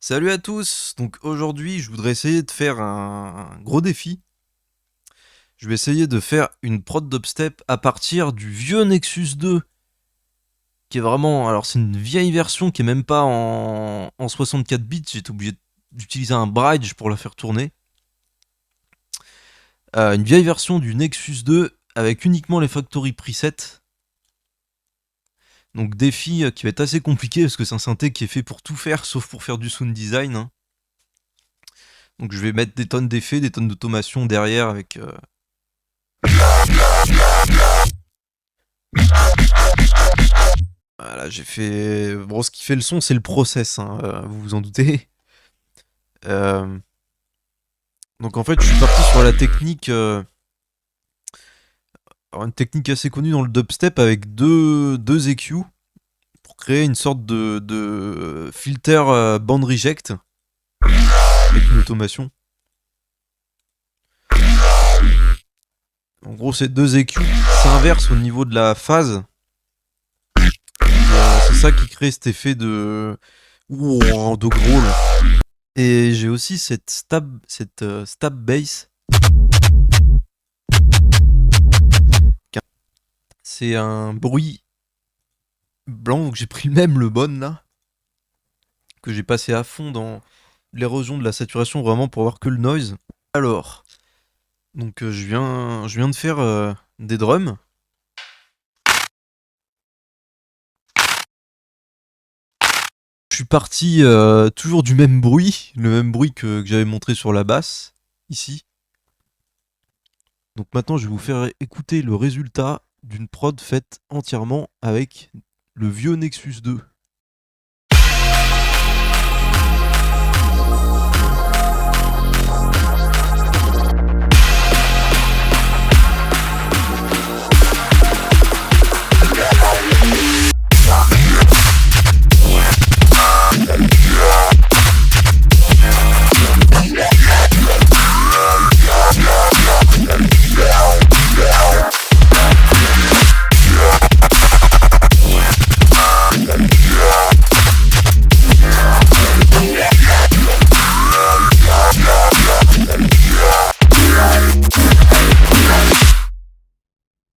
Salut à tous! Donc aujourd'hui, je voudrais essayer de faire un gros défi. Je vais essayer de faire une prod dubstep à partir du vieux Nexus 2, qui est vraiment... Alors c'est une vieille version qui est même pas en 64 bits, j'étais obligé d'utiliser un bridge pour la faire tourner. Une vieille version du Nexus 2 avec uniquement les factory presets. Donc défi qui va être assez compliqué parce que c'est un synthé qui est fait pour tout faire sauf pour faire du sound design, hein. Donc je vais mettre des tonnes d'effets, des tonnes d'automation derrière avec... Voilà, j'ai fait... Bon, ce qui fait le son, c'est le process, hein, vous vous en doutez. Euh, Donc en fait, je suis parti sur la technique... alors, une technique assez connue dans le dubstep avec deux EQ pour créer une sorte de filter band reject avec une automation. En gros, ces deux EQ s'inversent au niveau de la phase. C'est ça qui crée cet effet de... Ouah, de gros là. Et j'ai aussi cette stab bass. C'est un bruit blanc, donc j'ai pris même le bon là, que j'ai passé à fond dans l'érosion de la saturation vraiment pour avoir que le noise. Alors, donc je viens de faire des drums. Je suis parti toujours du même bruit, le même bruit que j'avais montré sur la basse, ici. Donc maintenant, je vais vous faire écouter le résultat d'une prod faite entièrement avec le vieux Nexus 2.